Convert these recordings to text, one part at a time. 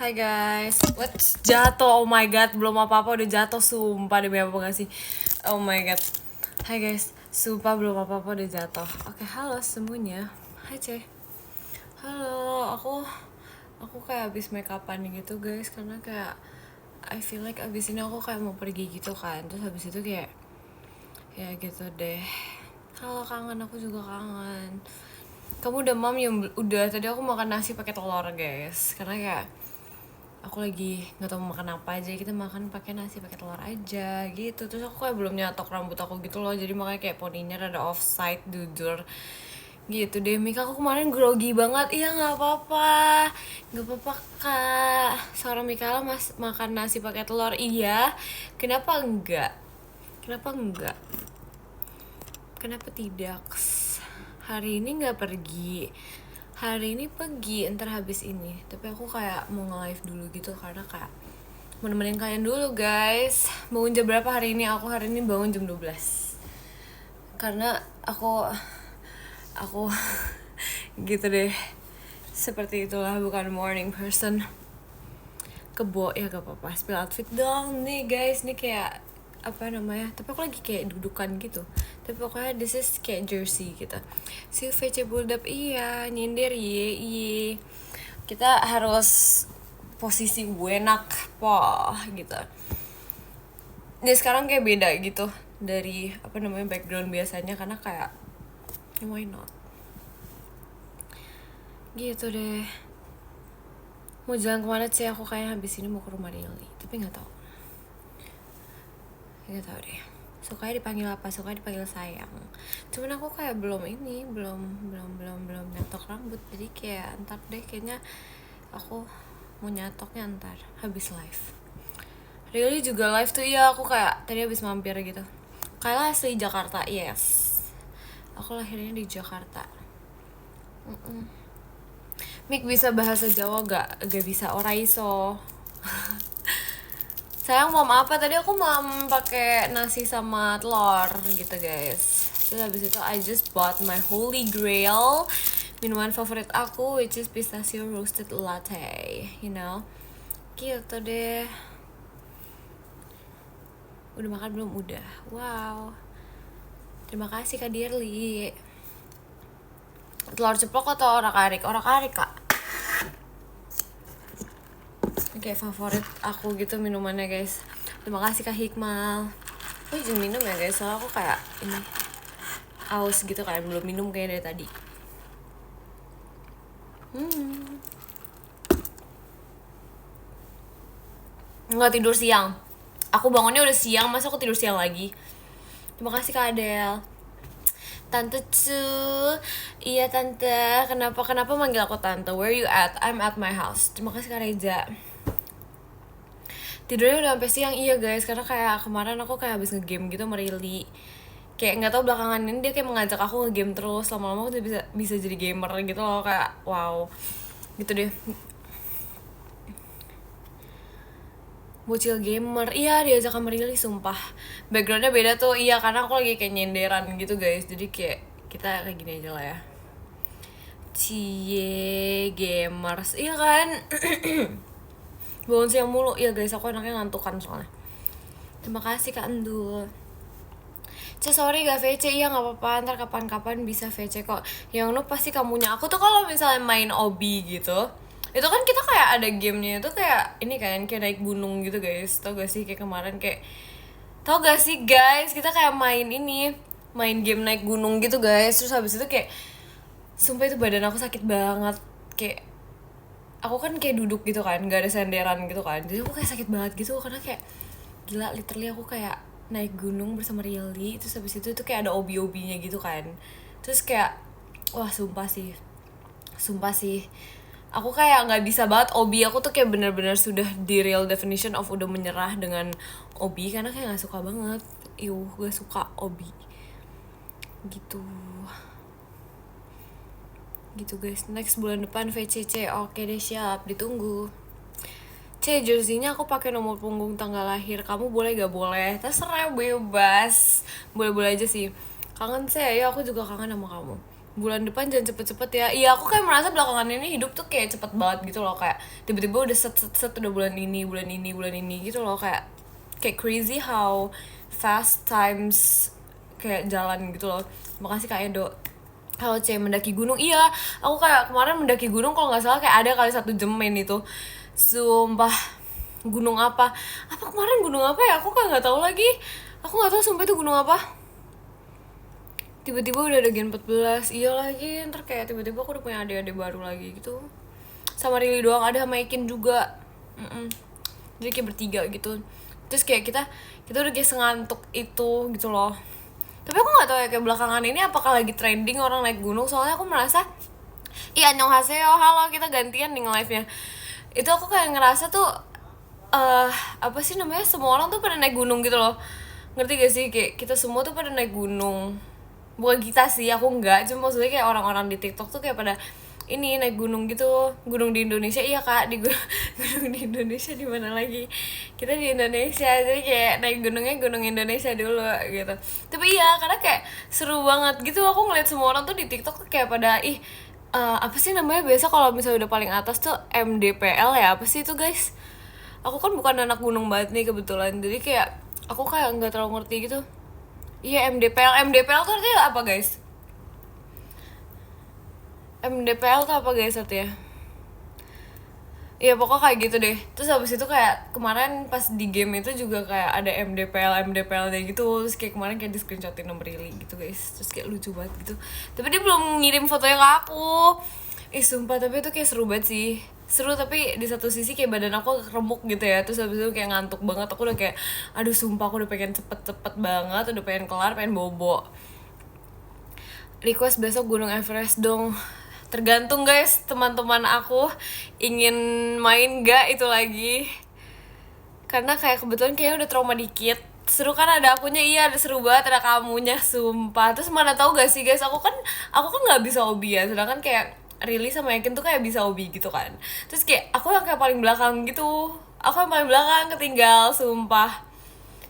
Hai guys, what? Jatuh, oh my god, belum apa-apa udah jatuh, sumpah demi apa gak sih? Oh my god. Hai guys, sumpah belum apa-apa udah jatuh. Oke, halo semuanya. Hai Ceh. Halo, aku kayak abis make upan gitu guys, karena kayak I feel like abis ini aku kayak mau pergi gitu kan. Terus habis itu kayak ya gitu deh. Halo, kangen, aku juga kangen. Kamu udah mam yang udah tadi aku makan nasi pakai telur guys, karena kayak aku lagi nggak tahu mau makan apa aja, kita makan pakai nasi pakai telur aja gitu. Terus aku kayak belum nyatok rambut aku gitu loh, jadi makanya kayak poninya rada offside jujur gitu deh. Mika, aku kemarin grogi banget. Iya, nggak apa-apa kak, seorang Mikala mas makan nasi pakai telur. Iya, kenapa enggak, kenapa tidak? Hari ini nggak pergi, hari ini pergi entar habis ini, tapi aku kayak mau nge-live dulu gitu karena kayak mau nemenin kalian dulu guys. Bangun jam berapa hari ini? Aku hari ini bangun jam 12 karena aku gitu deh, seperti itulah, bukan morning person. Kebo ya gak apa-apa, spill outfit dong nih guys. Nih kayak apa namanya, tapi aku lagi kayak dudukan gitu, tapi pokoknya this is kayak jersey gitu. Si VC build up, iya nyindir, iye kita harus posisi enak po gitu. Jadi sekarang kayak beda gitu dari apa namanya background biasanya, karena kayak why not gitu deh. Mau jalan kemana sih? Aku kayak habis ini mau ke rumah Rilly, tapi nggak tahu deh. Sukanya dipanggil apa? Sukanya dipanggil sayang. Cuman aku kayak belum nyatok rambut, jadi kayak ntar deh, kayaknya aku mau nyatoknya ntar habis live. Rilly juga live tuh, iya. Aku kayak tadi habis mampir gitu. Kayla asli Jakarta, yes. Aku lahirnya di Jakarta. Mik, bisa bahasa Jawa gak? Gak bisa, ora iso. Sayang, mau apa? Tadi aku mau pakai nasi sama telur gitu guys. Terus habis itu I just bought my holy grail, minuman favorit aku, which is pistachio roasted latte, you know. Gitu deh. Udah makan belum? Udah. Wow, terima kasih Kak Dirli. Telur ceplok atau orak-arik? Orak-arik kak. Kayak favorit aku gitu minumannya guys. Terima kasih Kak Hikmal. Oh, izin minum ya guys, soalnya aku kayak ini aus gitu kan, belum minum kayak dari tadi. Nggak tidur siang. Aku bangunnya udah siang, masa aku tidur siang lagi? Terima kasih Kak Adel. Tante Cu, iya tante. Kenapa manggil aku tante? Where you at? I'm at my house. Terima kasih Kak Reza. Tidurnya udah sampai siang, iya guys, karena kayak kemarin aku kayak habis ngegame gitu sama Rilly. Kayak nggak tahu belakangan ini dia kayak mengajak aku ngegame terus, lama-lama aku udah bisa jadi gamer gitu loh, kayak wow gitu deh. Bocil gamer, iya diajak sama Rilly, sumpah backgroundnya beda tuh. Iya, karena aku lagi kayak nyenderan gitu guys, jadi kayak kita kayak gini aja lah ya. Cie gamers, iya kan. Bangun siang mulu, iya guys, aku anaknya ngantukan soalnya. Terima kasih Kak Endul. Sorry gak VC, iya gak apa-apa, ntar kapan-kapan bisa VC kok. Yang nu pasti kamunya. Aku tuh kalau misalnya main obi gitu, itu kan kita kayak ada gamenya itu kayak ini kan, kayak naik gunung gitu guys. Tau gak sih kayak kemarin kayak, tau gak sih guys, kita kayak main game naik gunung gitu guys. Terus habis itu kayak sumpah itu badan aku sakit banget. Kayak aku kan kayak duduk gitu kan, gak ada senderan gitu kan, jadi aku kayak sakit banget gitu, karena kayak gila, literally aku kayak naik gunung bersama Rilly. Terus habis itu tuh kayak ada obi-obinya gitu kan. Terus kayak wah, sumpah sih aku kayak nggak bisa banget obi. Aku tuh kayak bener-bener sudah di real definition of udah menyerah dengan obi, karena kayak nggak suka banget. Gak suka obi gitu guys. Next bulan depan VCC, oke deh, siap, ditunggu. Jersey-nya aku pakai nomor punggung tanggal lahir. Kamu boleh gak boleh? Terserah, bebas. Boleh-boleh aja sih. Kangen sih, ya aku juga kangen sama kamu. bulan depan jangan cepet-cepet ya. Iya, aku kayak merasa belakangan ini hidup tuh kayak cepet banget gitu loh, kayak tiba-tiba udah set udah bulan ini gitu loh, kayak crazy how fast times kayak jalan gitu loh. Makasih Kak Edo. Kalau C mendaki gunung, iya, aku kayak kemarin mendaki gunung kalau nggak salah kayak ada kali 1 jam main itu. Sumpah, gunung apa kemarin gunung apa ya, aku kayak nggak tahu lagi, aku nggak tahu sumpah itu gunung apa. Tiba-tiba udah ada Gen 14, iya lagi, ntar kayak tiba-tiba aku udah punya adik-adik baru lagi gitu. Sama Rili doang, ada sama Ikin juga. Jadi kayak bertiga gitu. Terus kayak kita udah kayak sengantuk itu gitu loh. Tapi aku nggak tahu ya kayak belakangan ini apakah lagi trending orang naik gunung, soalnya aku merasa annyeonghaseyo, halo, kita gantian nih nge-live-nya. Itu aku kayak ngerasa tuh apa sih namanya, semua orang tuh pada naik gunung gitu loh. Ngerti gak sih, kayak kita semua tuh pada naik gunung. Bukan kita sih, aku enggak, cuma maksudnya kayak orang-orang di TikTok tuh kayak pada ini naik gunung gitu. Gunung di Indonesia, iya Kak, di gunung di Indonesia, di mana lagi, kita di Indonesia, jadi kayak naik gunungnya gunung Indonesia dulu gitu. Tapi iya, karena kayak seru banget gitu. Aku ngeliat semua orang tuh di TikTok tuh kayak pada apa sih namanya biasa kalau misalnya udah paling atas tuh MDPL ya, apa sih itu guys. Aku kan bukan anak gunung banget nih kebetulan, jadi kayak aku kayak nggak terlalu ngerti gitu. Iya, MDPL tuh artinya apa guys? MDPL tuh apa guys artinya? Iya pokoknya kayak gitu deh. Terus habis itu kayak kemarin pas di game itu juga kayak ada MDPL-nya gitu. Terus kayak kemarin kayak di screenshotin nomor Rili gitu guys. Terus kayak lucu banget gitu. Tapi dia belum ngirim fotonya ke aku. Sumpah, tapi itu kayak seru banget sih. Seru, tapi di satu sisi kayak badan aku remuk gitu ya. Terus habis itu kayak ngantuk banget. Aku udah kayak, aduh sumpah aku udah pengen cepet-cepet banget. Udah pengen kelar, pengen bobo. Request besok Gunung Everest dong. Tergantung guys, teman-teman aku ingin main gak itu lagi. Karena kayak kebetulan kayaknya udah trauma dikit. Seru kan ada akunya, iya ada seru banget, ada kamunya, sumpah. Terus mana tahu gak sih guys, aku kan nggak bisa hobi ya, sedangkan kayak Rili sama Yakin tuh kayak bisa hobi gitu kan. Terus kayak aku yang kayak paling belakang gitu, aku yang paling belakang ketinggal, sumpah,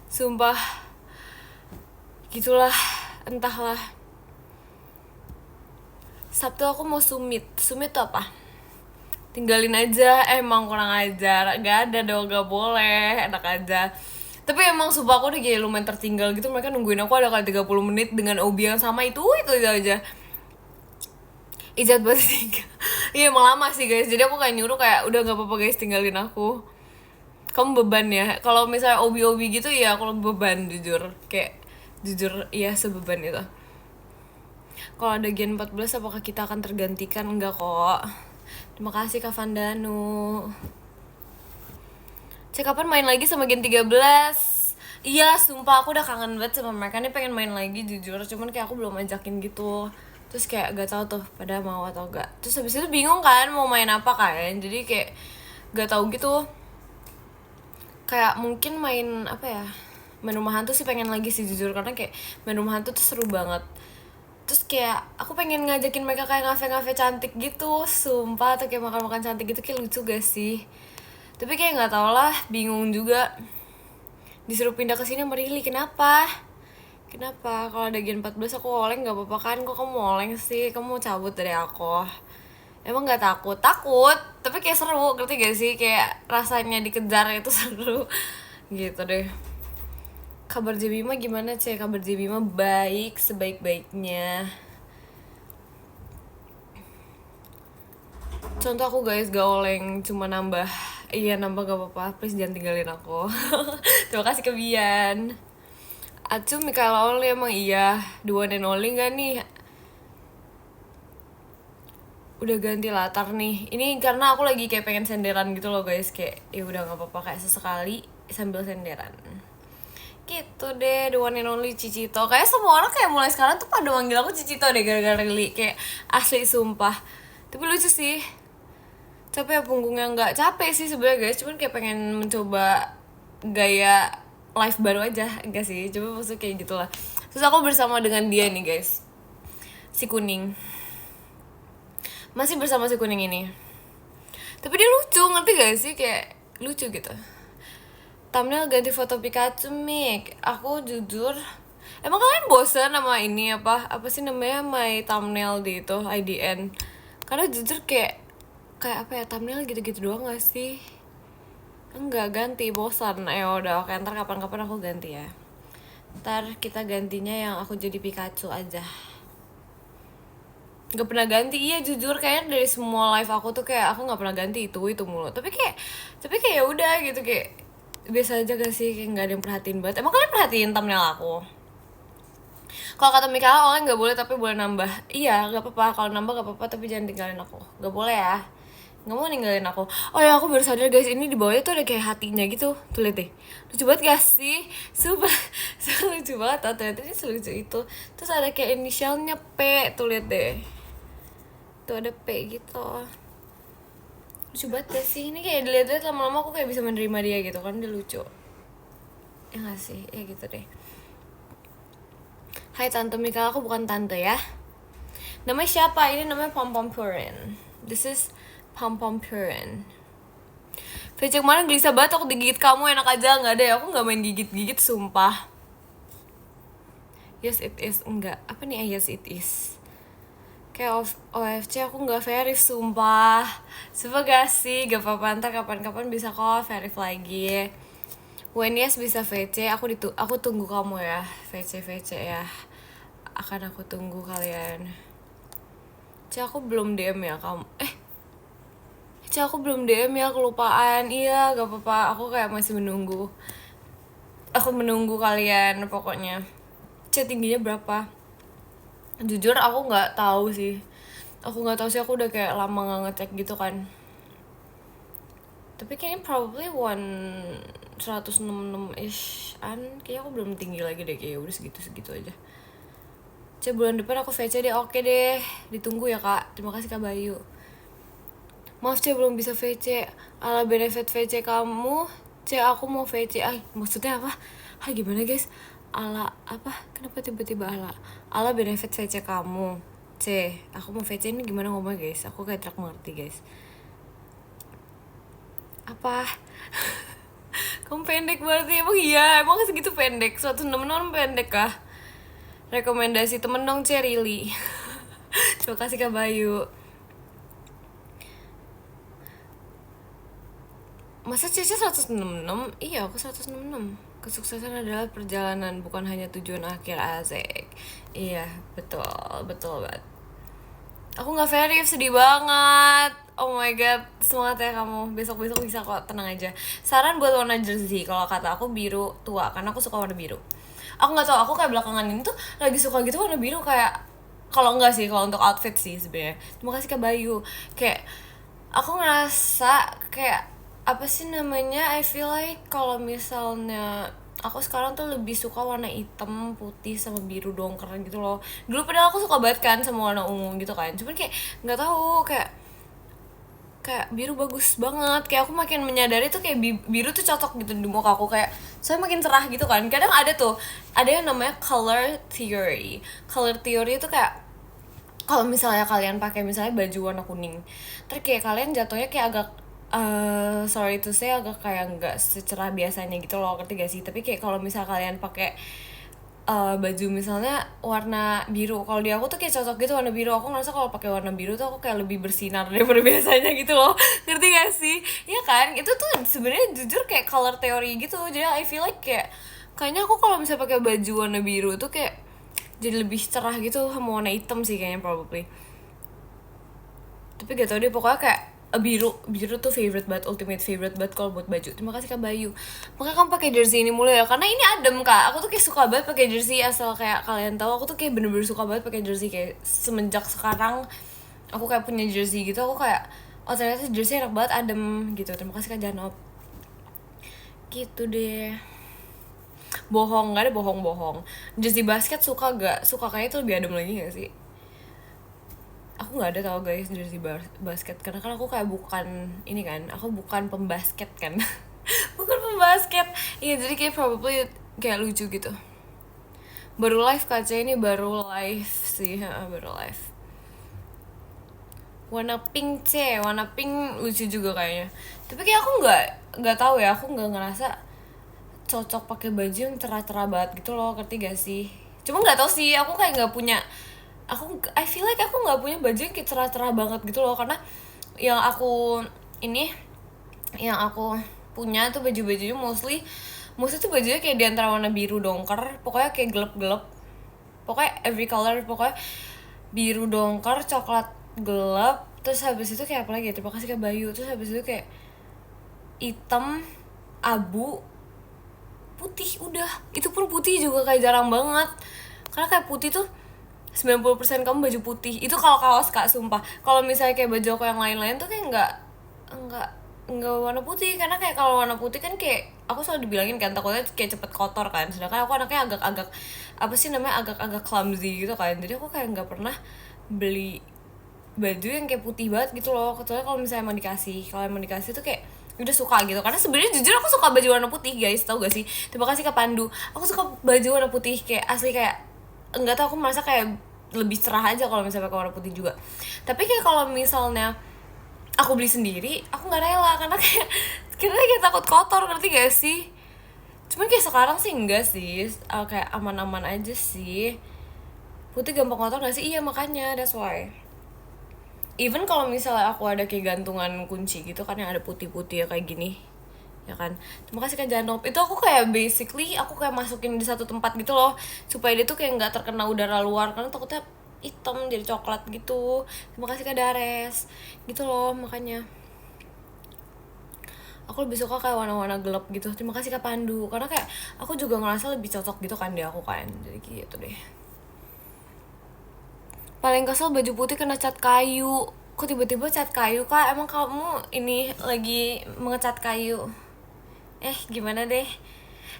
sumpah, gitulah, entahlah. Sabtu aku mau summit tuh apa? Tinggalin aja, emang kurang ajar, gak ada dong, gak boleh, enak aja. Tapi emang sumpah aku udah kayak lumayan tertinggal gitu, mereka nungguin aku ada kali 30 menit dengan obi yang sama itu aja. Ijat banget tinggal. Iya emang lama sih guys, jadi aku kayak nyuruh kayak udah gak apa-apa guys, tinggalin aku. Kamu beban ya, kalau misalnya obi-obi gitu ya aku beban jujur. Kayak jujur iya sebeban itu. Kalau ada Gen 14 apakah kita akan tergantikan? Enggak kok. Terima kasih Kak Vandanu. Cek kapan main lagi sama Gen 13? Iya, sumpah aku udah kangen banget sama mereka nih, pengen main lagi jujur. Cuman kayak aku belum ajakin gitu. Terus kayak gak tahu tuh pada mau atau gak. Terus habis itu bingung kan mau main apa kan. Jadi kayak gak tahu gitu. Kayak mungkin main apa ya? Main rumah hantu sih pengen lagi sih jujur, karena kayak main rumah hantu tuh seru banget. Terus kayak aku pengen ngajakin mereka kayak ngafe-ngafe cantik gitu, sumpah, atau kayak makan-makan cantik gitu, kayak lucu gak sih? Tapi kayak nggak tau lah, bingung juga. Disuruh pindah ke sini sama Rili, kenapa? Kalau ada Gen 14 aku oleng nggak apa-apa kan? Kok kamu oleng sih? Kamu cabut dari aku? Emang nggak takut? Takut, tapi kayak seru, ngerti gak sih? Kayak rasanya dikejar itu seru, gitu deh. Kabar Jemima gimana Cek? Kabar Jemima baik, sebaik-baiknya. Contoh aku guys, gak oleng, cuma nambah. Iya nambah gak apa-apa, please jangan tinggalin aku. Terima kasih Kebian. Acu Mikaela Only emang iya, the one and only gak nih? Udah ganti latar nih. Ini karena aku lagi kayak pengen senderan gitu loh guys, kayak ya udah nggak apa-apa kayak sesekali sambil senderan. Gitu deh, the one and only Cicito. Kayak semua orang kayak mulai sekarang tuh pada manggil aku Cicito deh gara-gara Rili, kayak asli sumpah. Tapi lucu sih. Capek ya punggungnya, nggak capek sih sebenarnya guys, cuman kayak pengen mencoba gaya live baru aja, enggak sih, coba maksudnya kayak gitulah. Terus aku bersama dengan dia nih guys, si kuning, masih bersama si kuning ini. Tapi dia lucu, ngerti gak sih, kayak lucu gitu. Thumbnail ganti foto Pikachu Mik. Aku jujur Emang kalian bosan sama ini apa sih namanya my thumbnail di itu IDN? Karena jujur kayak apa ya, thumbnail gitu-gitu doang gak sih? Enggak, ganti, bosan. Udah oke, ntar kapan-kapan aku ganti ya. Ntar kita gantinya yang aku jadi Pikachu aja. Gak pernah ganti, iya jujur kayaknya dari semua live aku tuh kayak aku gak pernah ganti itu mulu. Tapi kayak ya udah gitu, kayak biasa aja gak sih, kayak gak ada yang perhatiin banget. Emang kalian perhatiin thumbnail aku? Kalau kata Mikaela, oleh nggak boleh tapi boleh nambah. Iya, nggak apa-apa. Kalau nambah nggak apa-apa, tapi jangan tinggalin aku. Nggak boleh ya. Nggak mau ninggalin aku. Oh ya, aku baru sadar guys, ini di bawahnya tuh ada kayak hatinya gitu. Tuh lihat deh. Lucu banget gak sih? Super, lucu banget. Oh, ternyata ini selucu itu. Terus ada kayak inisialnya P. Tuh lihat deh. Tuh ada P gitu. Lucu banget gak sih? Ini kayak dilihat-lihat lama-lama aku kayak bisa menerima dia gitu kan. Dia lucu. Ya gak sih? Ya gitu deh. Hai Tante Mikaela, aku bukan tante ya. Namanya siapa? Ini namanya Pom Pom Purin. This is Pom Pom Purin. VC kemarin gelisah banget, aku digigit kamu, enak aja. Nggak ada ya, aku nggak main gigit-gigit, sumpah. Yes it is. Enggak, apa nih yes it is. Kayak OFC aku nggak verif, sumpah. Sumpah gak sih? Gak apa-apa, ntar kapan-kapan bisa kok verif lagi. When yes bisa VC, aku tunggu kamu ya. VC ya. Akan aku tunggu kalian. Aku belum DM ya kamu. Aku belum DM ya, kelupaan. Iya, gak apa-apa. Aku kayak masih menunggu. Aku menunggu kalian pokoknya. Tingginya berapa? Jujur aku nggak tahu sih. Aku udah kayak lama nggak ngecek gitu kan. Tapi kayaknya probably 166 ish an. Kayaknya aku belum tinggi lagi deh, kayak udah segitu aja. Bulan depan aku VC deh. Oke deh, ditunggu ya kak. Terima kasih Kak Bayu. Maaf belum bisa VC. Ala benefit VC kamu, aku mau VC. Maksudnya apa? Gimana guys? Ala apa? Kenapa tiba-tiba ala benefit VC kamu, aku mau VC, ini gimana ngomongnya guys? Aku kayak tidak mengerti guys. Apa? Kamu pendek berarti? Emang iya? Emang segitu pendek? 166 pendek kah? Rekomendasi temen dong Really. Terima kasih Kak Bayu. Masa Cece 166? Iya, aku 166. Kesuksesan adalah perjalanan, bukan hanya tujuan akhir. Asik. Iya, betul banget. Aku gak verif, sedih banget. Oh my god, semangat ya kamu. Besok-besok bisa kok, tenang aja. Saran buat warna jersey, kalau kata aku biru tua, karena aku suka warna biru. Aku gak tahu, aku kayak belakangan ini tuh lagi suka gitu warna biru, kayak kalau enggak sih, kalau untuk outfit sih sebenarnya. Terima kasih Kak Bayu. Kayak aku ngerasa kayak apa sih namanya, I feel like kalau misalnya aku sekarang tuh lebih suka warna hitam, putih, sama biru dong, keren gitu loh. Dulu padahal aku suka banget kan sama warna ungu gitu kan, cuman kayak nggak tahu, kayak biru bagus banget. Kayak aku makin menyadari tuh kayak biru tuh cocok gitu di muka aku, kayak saya makin cerah gitu kan. Kadang ada yang namanya color theory itu kayak kalau misalnya kalian pakai misalnya baju warna kuning, terus kayak kalian jatuhnya kayak agak sorry to say agak kayak nggak secerah biasanya gitu loh, ngerti gak sih? Tapi kayak kalau misalnya kalian pakai baju misalnya warna biru, kalau di aku tuh kayak cocok gitu warna biru. Aku ngerasa kalau pakai warna biru tuh aku kayak lebih bersinar daripada biasanya gitu loh, ngerti gak sih? Ya kan, itu tuh sebenarnya jujur kayak color theory gitu. Jadi I feel like kayaknya aku kalau misalnya pakai baju warna biru tuh kayak jadi lebih cerah gitu sama warna hitam sih kayaknya probably. Tapi gak tau deh, pokoknya kayak biru tuh favorite banget, ultimate favorite banget kalau buat baju. Terima kasih Kak Bayu. Makanya kamu pakai jersey ini mulu ya, karena ini adem Kak. Aku tuh kayak suka banget pakai jersey, asal kayak kalian tahu aku tuh kayak bener-bener suka banget pakai jersey. Kayak semenjak sekarang aku kayak punya jersey gitu, aku kayak oh ternyata jersey enak banget, adem gitu. Terima kasih Kak Janop. Gitu deh. Bohong, nggak ada bohong. Jersey basket suka gak? Suka, kayaknya itu lebih adem lagi gak sih? Aku nggak ada tau guys jersey basket, karena kan aku kayak bukan ini kan, aku bukan pembasket kan. Bukan pembasket. Iya, jadi kayak probably kayak lucu gitu. Baru live kaca ini, baru live sih, baru live. Warna pink lucu juga kayaknya. Tapi kayak aku nggak tahu ya, aku nggak ngerasa cocok pakai baju yang cerah-cerah banget gitu loh, ngerti gak sih? Cuma nggak tahu sih, aku kayak nggak punya, I feel like aku nggak punya baju yang kayak cerah-cerah banget gitu loh, karena yang aku ini yang aku punya tuh baju-bajunya mostly tuh bajunya kayak di antara warna biru dongker, pokoknya kayak gelap-gelap, pokoknya every color, pokoknya biru dongker, coklat gelap, terus habis itu kayak apa lagi ya, terima kasih ke Bayu, terus habis itu kayak hitam, abu, putih, udah. Itu pun putih juga kayak jarang banget, karena kayak putih tuh 90% kamu baju putih. Itu kalau kaos Kak, sumpah. Kalau misalnya kayak baju aku yang lain-lain tuh kayak enggak warna putih, karena kayak kalau warna putih kan kayak aku selalu dibilangin kan takutnya kayak cepet kotor kan, sedangkan aku anaknya agak-agak apa sih namanya, agak-agak clumsy gitu kan, jadi aku kayak nggak pernah beli baju yang kayak putih banget gitu loh, kecuali kalau misalnya emang dikasih tuh kayak udah suka gitu, karena sebenarnya jujur aku suka baju warna putih guys, tau gak sih? Terima kasih ke Pandu, aku suka baju warna putih kayak asli, kayak enggak tau, aku merasa kayak lebih cerah aja kalau misalnya pakai warna putih juga. Tapi kayak kalau misalnya aku beli sendiri, aku nggak rela, karena kayak kayak takut kotor, ngerti gak sih? Cuman kayak sekarang sih enggak sih, kayak aman-aman aja sih. Putih gampang kotor gak sih? Iya, makanya that's why. Even kalau misalnya aku ada kayak gantungan kunci gitu kan yang ada putih-putih ya kayak gini, ya kan, terima kasih kan Janop, itu aku kayak basically aku kayak masukin di satu tempat gitu loh, supaya dia tuh kayak nggak terkena udara luar, karena takutnya hitam jadi coklat gitu. Terima kasih Kak Dares, gitu loh, makanya aku lebih suka kayak warna-warna gelap gitu. Terima kasih Kak Pandu, karena kayak aku juga ngerasa lebih cocok gitu kan di aku kan, jadi gitu deh. Paling kesel baju putih kena cat kayu. Kok tiba-tiba cat kayu Kak? Emang kamu ini lagi mengecat kayu? Gimana deh?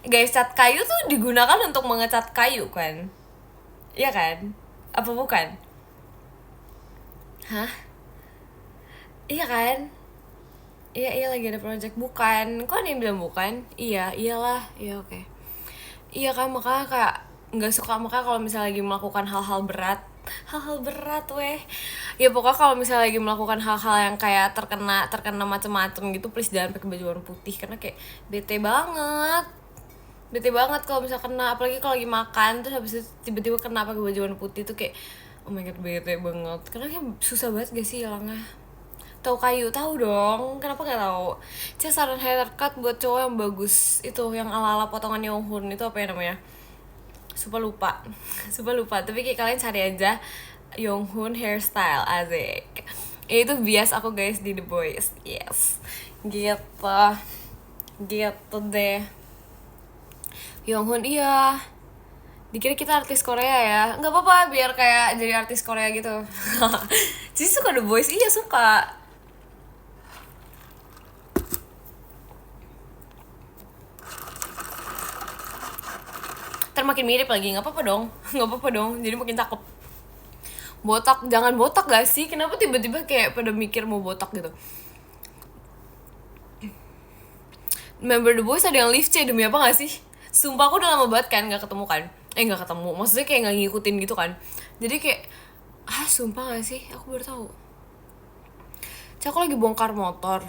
Guys, cat kayu tuh digunakan untuk mengecat kayu kan? Iya kan? Apa bukan? Hah? Iya kan? Iya lagi ada project, bukan? Kok ada yang bilang bukan? Iya, iyalah. Iya, oke. Iya kan, makanya kayak nggak suka, makanya kalau misalnya lagi melakukan hal-hal berat weh, ya pokoknya kalau misalnya lagi melakukan hal-hal yang kayak terkena macem-macem gitu, please jangan pakai baju warna putih, karena kayak bete banget kalau misalnya kena, apalagi kalau lagi makan terus habis itu tiba-tiba kena pakai baju warna putih tuh kayak oh my god, bete banget, karena kayak susah banget gak sih hilangnya. Tahu kayu, tahu dong, kenapa nggak tahu? Saran haircut buat cowok yang bagus itu, yang ala-ala potongan Yonghun itu, apa ya namanya, sumpah lupa sumpah lupa, tapi kayak kalian cari aja Yonghun hairstyle, asik. Itu bias aku guys di The Boys, yes, gitu gitu deh. Yonghun, iya, dikira kita artis Korea ya, nggak apa-apa biar kayak jadi artis Korea gitu. Jadi suka The Boys, iya suka. Makin mirip lagi, nggak apa-apa dong nggak apa-apa dong, jadi makin cakep. Botak, jangan botak gak sih? Kenapa tiba-tiba kayak pada mikir mau botak gitu? Member The Boys ada yang lift C, demi apa gak sih? Sumpah aku udah lama banget kan gak ketemu kan, gak ketemu, maksudnya kayak gak ngikutin gitu kan, jadi kayak sumpah gak sih, aku baru tahu. Aku lagi bongkar motor,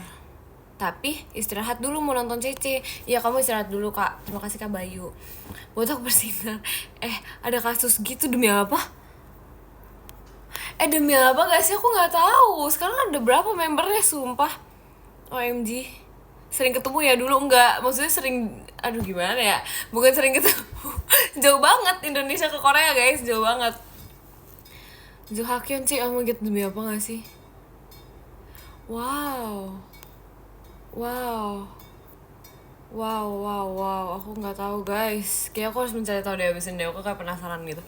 tapi istirahat dulu mau nonton CC. Ya kamu istirahat dulu Kak, terima kasih Kak Bayu. Botak bersinar, ada kasus gitu, demi apa? Demi apa gak sih, aku nggak tahu. Sekarang ada berapa membernya, sumpah. OMG, sering ketemu ya, dulu enggak, maksudnya sering, aduh gimana ya, bukan sering ketemu. Jauh banget Indonesia ke Korea guys, jauh banget. Jo Hakyeon sih, oh my god, demi apa gak sih? Wow, aku nggak tahu guys, kayak aku harus mencari tahu deh abis ini, aku kayak penasaran gitu.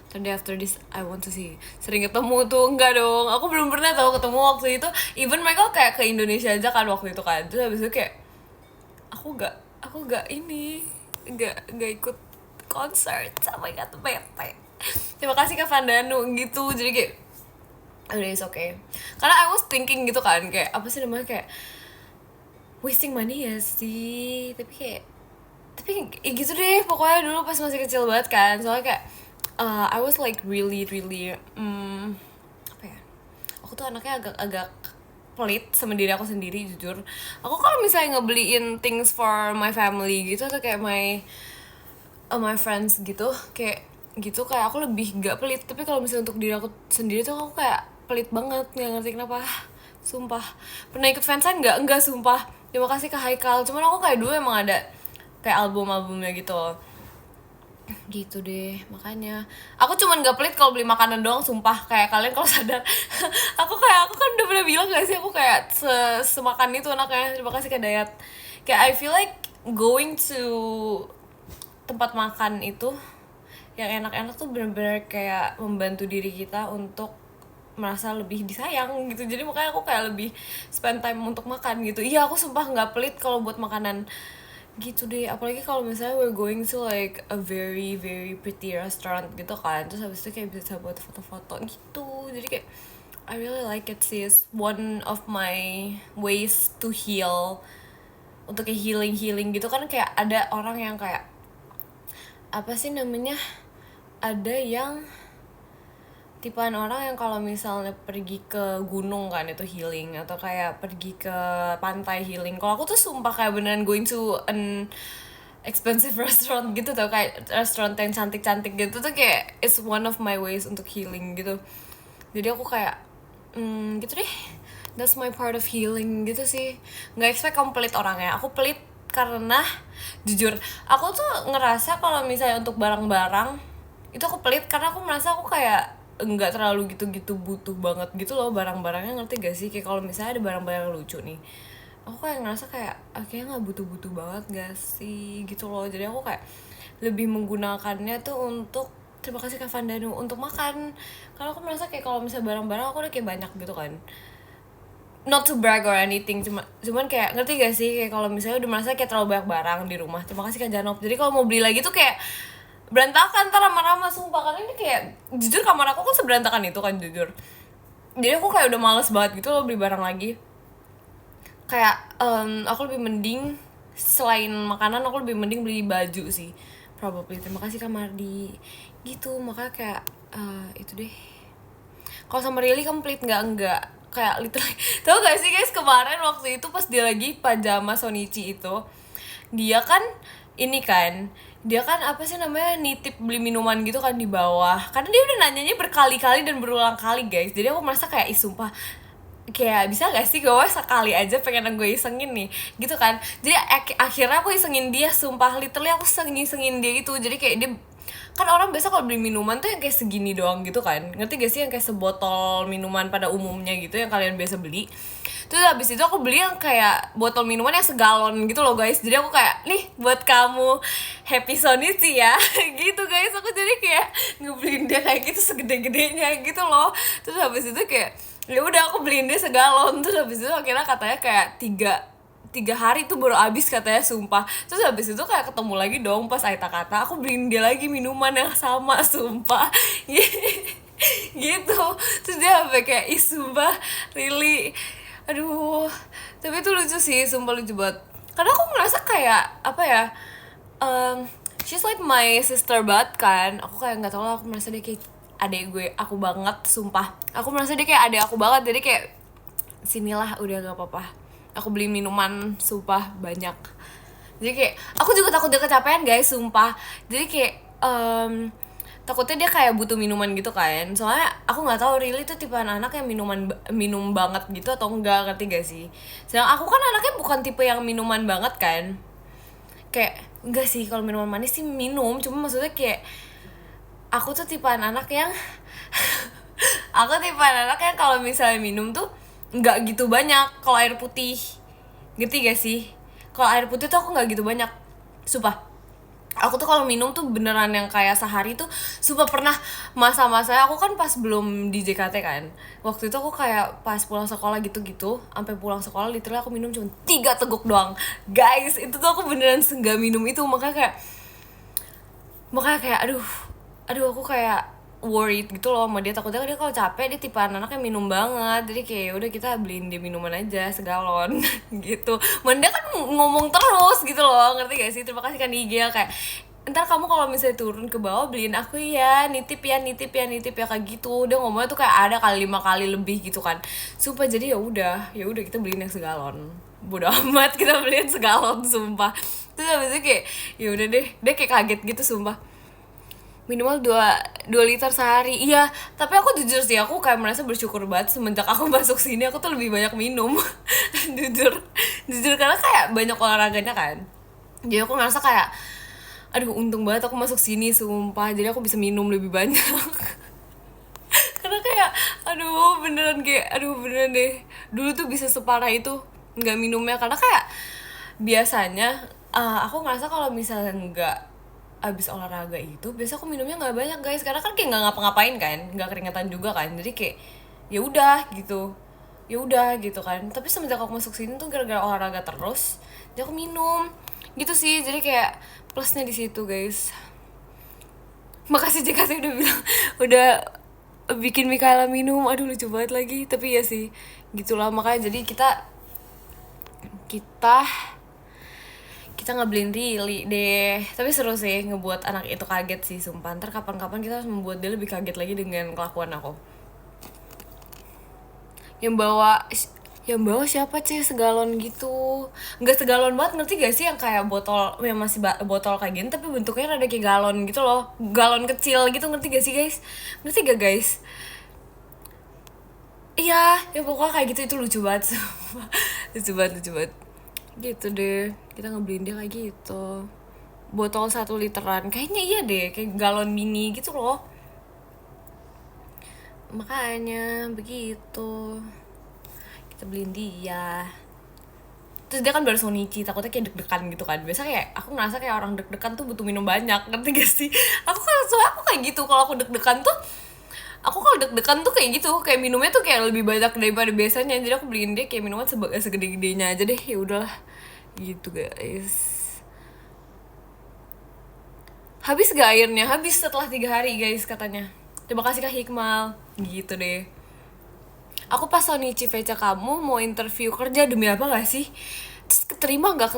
Tadi after this I want to see. Sering ketemu tuh, enggak dong, aku belum pernah tahu ketemu waktu itu. Even mereka kayak ke Indonesia aja kan waktu itu kan, terus abis itu kayak aku nggak ini, nggak ikut konser. Oh my god, bete. Terima kasih Kak Vandanu gitu, jadi kayak udah, it's okay. Karena I was thinking gitu kan, kayak apa sih namanya, kayak wasting money ya sih, tapi gitu deh pokoknya dulu pas masih kecil banget kan, soalnya kayak I was like really apa ya, aku tuh anaknya agak pelit sama diri aku sendiri, jujur. Aku kalau misalnya ngebeliin things for my family gitu, atau kayak my friends gitu, kayak gitu, kayak aku lebih gak pelit. Tapi kalau misalnya untuk diri aku sendiri tuh aku kayak pelit banget, nggak ngerti kenapa. Sumpah. Pernah ikut fansign nggak? Enggak, sumpah. Terima kasih ke Haikal. Cuman aku kayak dulu emang ada kayak album-albumnya gitu. Gitu deh, makanya aku cuman gak pelit kalau beli makanan doang, sumpah. Kayak kalian kalau sadar aku kan udah pernah bilang gak sih, aku kayak semakan itu anaknya. Terima kasih ke Dayat. Kayak I feel like going to tempat makan itu yang enak-enak tuh bener-bener kayak membantu diri kita untuk merasa lebih disayang gitu. Jadi makanya aku kayak lebih spend time untuk makan gitu. Iya, aku sumpah nggak pelit kalau buat makanan gitu deh. Apalagi kalau misalnya we're going to like a very very pretty restaurant gitu kan, terus habis itu kayak bisa buat foto-foto gitu. Jadi kayak I really like it sih. It's one of my ways to heal, untuk kayak healing gitu kan. Kayak ada orang yang kayak apa sih namanya, ada yang tipaan orang yang kalau misalnya pergi ke gunung kan itu healing, atau kayak pergi ke pantai healing. Kalau aku tuh sumpah kayak beneran going to an expensive restaurant gitu tau, kayak restoran yang cantik-cantik gitu tuh kayak it's one of my ways untuk healing gitu. Jadi aku kayak gitu deh, that's my part of healing gitu sih. Nggak expect kamu pelit orangnya. Aku pelit karena jujur aku tuh ngerasa kalau misalnya untuk barang-barang itu aku pelit karena aku merasa aku kayak enggak terlalu gitu-gitu butuh banget gitu loh barang-barangnya, ngerti gak sih? Kayak kalau misalnya ada barang-barang lucu nih, aku kayak ngerasa kayak kayaknya nggak butuh-butuh banget gak sih gitu loh. Jadi aku kayak lebih menggunakannya tuh untuk, terima kasih Kak Vandanu, untuk makan. Karena aku merasa kayak kalau misalnya barang-barang aku udah kayak banyak gitu kan, not to brag or anything, cuman kayak ngerti gak sih, kayak kalau misalnya udah merasa kayak terlalu banyak barang di rumah. Terima kasih Kak Janop. Jadi kalau mau beli lagi tuh kayak berantakan, ntar lama-lama sumpah. Karena ini kayak jujur kamar aku kan seberantakan itu kan jujur. Jadi aku kayak udah males banget gitu loh beli barang lagi. Kayak aku lebih mending selain makanan aku lebih mending beli baju sih probably. Terima kasih Kak Mardi gitu. Makanya kayak itu deh. Kalau sama Rilly kamu pelit nggak? Enggak, kayak literally tau gak sih guys, kemarin waktu itu pas dia lagi pajama Sonichi itu, dia kan ini kan, dia kan apa sih namanya, nitip beli minuman gitu kan di bawah, karena dia udah nanyanya berkali-kali dan berulang kali guys. Jadi aku merasa kayak sumpah, kayak bisa gak sih gue sekali aja pengen gue isengin nih gitu kan. Jadi akhirnya aku isengin dia, sumpah literally aku isengin dia gitu. Jadi kayak dia kan orang biasa kalau beli minuman tuh yang kayak segini doang gitu kan, ngerti gak sih, yang kayak sebotol minuman pada umumnya gitu yang kalian biasa beli. Terus habis itu aku beli yang kayak botol minuman yang segalon gitu loh guys. Jadi aku kayak, nih buat kamu, happy Sonichi ya gitu guys. Aku jadi kayak ngebeliin dia kayak gitu segede-gedenya gitu loh. Terus habis itu kayak ya udah aku beliin dia segalon. Terus habis itu akhirnya katanya kayak tiga hari tuh baru habis katanya, sumpah. Terus habis itu kayak ketemu lagi dong pas Aita kata, aku beliin dia lagi minuman yang sama, sumpah gitu. Terus dia sampai kayak sumpah really, aduh. Tapi itu lucu sih, sumpah lucu banget. Karena aku ngerasa kayak apa ya, she's like my sister banget kan. Aku kayak nggak tahu lah, aku merasa dia kayak adek aku banget, sumpah. Aku merasa dia kayak adek aku banget. Jadi kayak sinilah, udah gak apa-apa, aku beli minuman sumpah banyak. Jadi kayak aku juga takut dia kecapean guys, sumpah. Jadi kayak takutnya dia kayak butuh minuman gitu kan. Soalnya aku nggak tahu really tuh tipe anak yang minum banget gitu atau enggak, ngerti gak sih? Sedangkan aku kan anaknya bukan tipe yang minuman banget kan. Kayak enggak sih, kalau minuman manis sih minum, cuma maksudnya kayak aku tuh tipe anak yang aku tipe anak yang kalau misalnya minum tuh nggak gitu banyak. Kalau air putih, ngerti gak sih? Kalau air putih tuh aku nggak gitu banyak, sumpah. Aku tuh kalau minum tuh beneran yang kayak sehari tuh, sumpah. Pernah masa-masa aku kan pas belum di JKT kan, waktu itu aku kayak pas pulang sekolah gitu-gitu, sampai pulang sekolah literally aku minum cuma 3 teguk doang guys. Itu tuh aku beneran nggak minum itu. Makanya kayak aduh aku kayak worried gitu loh sama dia. Takutnya dia kalau capek, dia tipe anak yang minum banget. Jadi kayak udah kita beliin dia minuman aja segalon gitu. Dia kan ngomong terus gitu loh, ngerti gak sih? Terima kasih kan Igel, kayak ntar kamu kalau misalnya turun ke bawah beliin aku ya, nitip ya kayak gitu. Dia ngomongnya tuh kayak ada kali 5 kali lebih gitu kan, sumpah. Jadi ya udah kita beliin yang segalon, bodo amat, kita beliin segalon, sumpah. Terus habis itu kayak ya udah deh, dia kayak kaget gitu, sumpah. minimal 2 liter sehari. Iya, tapi aku jujur sih, aku kayak merasa bersyukur banget semenjak aku masuk sini. Aku tuh lebih banyak minum. jujur jujur karena kayak banyak olahraganya kan, jadi aku ngerasa kayak aduh untung banget aku masuk sini sumpah, jadi aku bisa minum lebih banyak. Karena kayak aduh beneran deh, dulu tuh bisa separah itu nggak minumnya, karena kayak biasanya aku ngerasa kalau misalnya nggak abis olahraga itu biasa aku minumnya nggak banyak guys, karena kan kayak nggak ngapa-ngapain kan, nggak keringetan juga kan, jadi kayak ya udah gitu kan. Tapi semenjak aku masuk sini tuh gara-gara olahraga terus jadi aku minum gitu sih, jadi kayak plusnya di situ guys. Makasih JKT udah bilang udah bikin Mikaela minum, aduh lucu banget lagi. Tapi ya sih gitulah, makanya jadi kita kita ngebeliin Rili deh. Tapi seru sih ngebuat anak itu kaget sih sumpah. Ntar kapan-kapan kita harus membuat dia lebih kaget lagi dengan kelakuan aku. Yang bawa siapa sih segalon gitu, nggak segalon banget, ngerti gak sih yang kayak botol yang masih botol kayak gini tapi bentuknya ada kayak galon gitu loh, galon kecil gitu, ngerti gak sih guys, ngerti gak guys? Iya ya pokoknya kayak gitu, itu lucu banget. lucu banget gitu deh, kita ngebeliin dia kayak gitu, botol 1 literan kayaknya, iya deh kayak galon mini gitu loh, makanya begitu kita beliin dia. Terus dia kan baru Sonichi, takutnya kayak deg-degan gitu kan. Biasa kayak aku ngerasa kayak orang deg-degan tuh butuh minum banyak, ngerti gak sih? Soalnya aku kayak gitu, kalau aku deg-degan tuh kayak gitu, kayak minumnya tuh kayak lebih banyak daripada biasanya. Jadi aku beliin dia kayak minuman segede-gedenya aja deh, ya udahlah gitu guys. Habis gak airnya? Habis setelah 3 hari guys katanya. Terima kasih Kak Hikmal, gitu deh. Aku pas Sonichi VC kamu mau interview kerja demi apa gak sih? Terus keterima gak?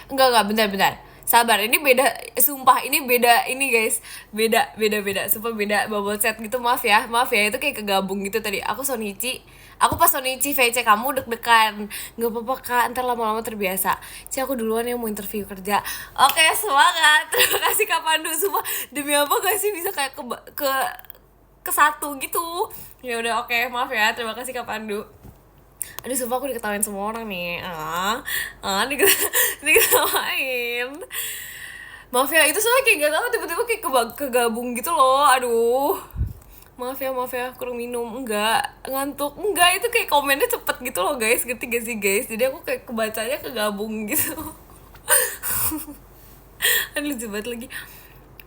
Enggak, bentar. Sabar, ini beda, sumpah ini beda ini guys. Beda. Sumpah beda bubble set gitu, maaf ya, itu kayak kegabung gitu tadi. Aku pas Sonichi VC kamu deg-degan. Gak apa-apa Kak, ntar lama-lama terbiasa. Aku duluan yang mau interview kerja. Oke, semangat. Terima kasih Kak Pandu, sumpah demi apa gak sih bisa kayak ke satu gitu. Ya udah oke, maaf ya, terima kasih Kak Pandu. Aduh sumpah aku diketawain semua orang nih. Diketawain. Maaf ya, itu soalnya kayak gak tau tiba-tiba kayak kegabung gitu loh. Aduh, maaf ya kurang minum. Enggak ngantuk, enggak, itu kayak komennya cepet gitu loh guys, ngerti gak sih guys? Jadi aku kayak kebacanya kegabung gitu. Aduh lucu banget lagi.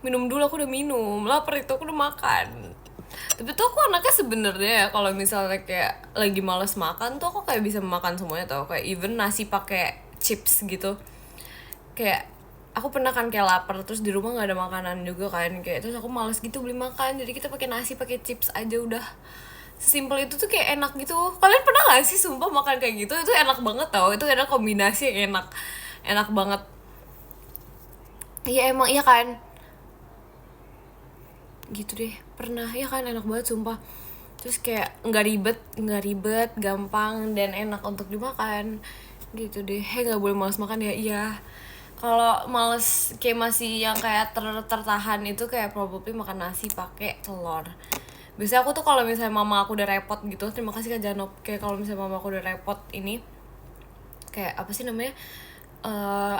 Minum dulu, aku udah minum, lapar itu aku udah makan. Tapi tuh aku anaknya sebenarnya ya, kalau misalnya kayak lagi males makan tuh aku kayak bisa makan semuanya tau, kayak even nasi pakai chips gitu. Kayak aku pernah kan kayak lapar terus di rumah nggak ada makanan juga kan, kayak terus aku males gitu beli makan, jadi kita pakai nasi pakai chips aja udah. Sesimpel itu tuh kayak enak gitu. Kalian pernah gak sih sumpah makan kayak gitu? Itu enak banget tau, itu ada kombinasi yang enak banget. Iya emang iya kan, gitu deh, pernah ya kan, enak banget sumpah. Terus kayak nggak ribet, gampang dan enak untuk dimakan gitu deh. Nggak boleh malas makan ya. Iya, kalau males kayak masih yang kayak tertahan itu kayak probably makan nasi pakai telur. Biasanya aku tuh kalau misalnya mama aku udah repot gitu, terima kasih Kak Janop, kayak kalau misalnya mama aku udah repot ini kayak apa sih namanya,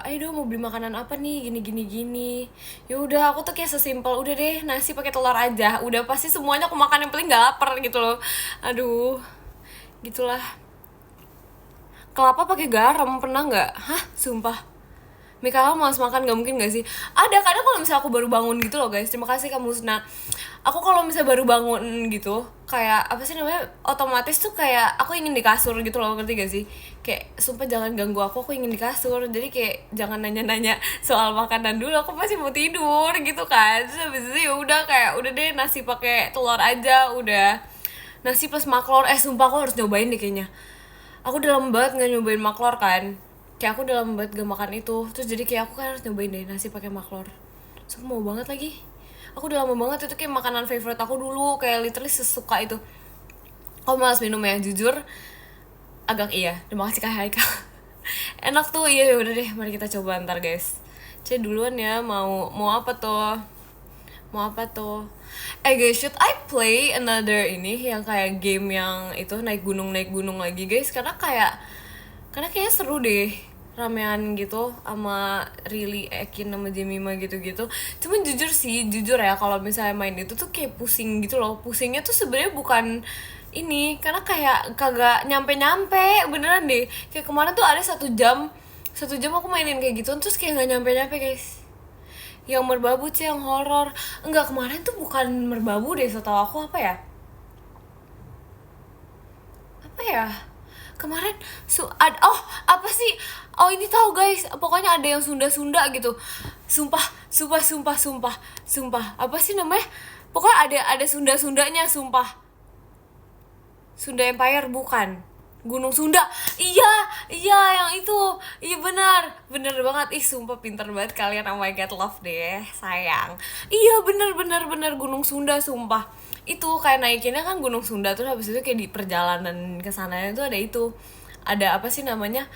ayo dong mau beli makanan apa nih, gini. Ya udah aku tuh kayak sesimpel udah deh nasi pakai telur aja, udah pasti semuanya aku makan, yang paling nggak lapar gitu loh. Aduh, gitulah. Kelapa pakai garam pernah nggak? Hah, sumpah. Mikaela malas makan gak mungkin gak sih? Ada kadang kalau misalnya aku baru bangun gitu loh guys. Terima kasih Kak Musna. Aku kalau misalnya baru bangun gitu, kayak apa sih namanya, otomatis tuh kayak aku ingin di kasur gitu loh, ngerti gak sih? Kayak sumpah jangan ganggu aku ingin di kasur. Jadi kayak jangan nanya-nanya soal makanan dulu, aku masih mau tidur gitu kan. Terus habis itu ya udah kayak udah deh nasi pakai telur aja udah. Nasi plus maklor, sumpah aku harus nyobain deh kayaknya. Aku udah lama banget gak nyobain maklor kan, kayak aku udah lama banget gak makan itu. Terus jadi kayak aku kan harus nyobain deh nasi pakai maklor. So aku mau banget lagi, aku udah lama banget, itu kayak makanan favorite aku dulu, kayak literally sesuka itu. Aku malas minum ya, jujur agak iya. Terima kasih Kak Haika. Enak tuh, iya udah deh, mari kita coba ntar guys. Cek duluan ya, mau apa tuh? Mau apa tuh? Guys, should I play another ini yang kayak game yang itu naik gunung lagi guys? Karena kayaknya seru deh, ramean gitu sama Rili, Ekin sama Jemima gitu-gitu. Cuman jujur ya, kalau misalnya main itu tuh kayak pusing gitu loh. Pusingnya tuh sebenarnya bukan ini, karena kayak kagak nyampe beneran deh. Kayak kemarin tuh ada 1 jam aku mainin kayak gitu, terus kayak nggak nyampe guys. Yang merbabu sih, yang horor. Enggak, kemarin tuh bukan merbabu deh, setahu aku apa ya, kemarin apa sih, ini tahu guys, pokoknya ada yang Sunda gitu. Sumpah, apa sih namanya, pokoknya ada Sundanya, sumpah. Sunda Empire bukan, Gunung Sunda. Iya yang itu. Iya bener banget. Sumpah pinter banget kalian. Oh my god, love deh, sayang. Iya bener Gunung Sunda, sumpah. Itu kayak naikinnya kan Gunung Sunda, terus habis itu kayak di perjalanan ke sana itu ada apa sih namanya,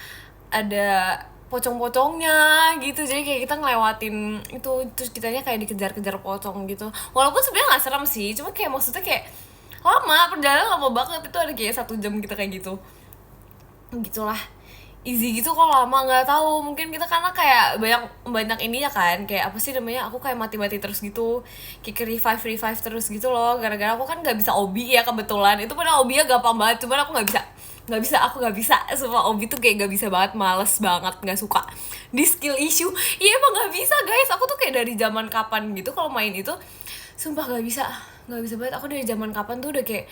ada pocong-pocongnya gitu. Jadi kayak kita ngelewatin itu, terus kitanya kayak dikejar-kejar pocong gitu. Walaupun sebenarnya nggak serem sih, cuma kayak maksudnya kayak perjalanan lama banget. Itu ada kayak 1 jam kita kayak gitu, gitulah. Easy gitu kalau lama, nggak tahu, mungkin kita karena kayak banyak ininya kan, kayak apa sih namanya, aku kayak mati terus gitu, kayak revive terus gitu loh, gara-gara aku kan nggak bisa obi ya kebetulan. Itu padahal obi ya gampang banget, cuman aku aku nggak bisa semua obi tuh, kayak nggak bisa banget, males banget, nggak suka di skill issue. Iya emang nggak bisa guys, aku tuh kayak dari zaman kapan gitu kalau main itu, sumpah nggak bisa banget. Aku dari zaman kapan tuh udah kayak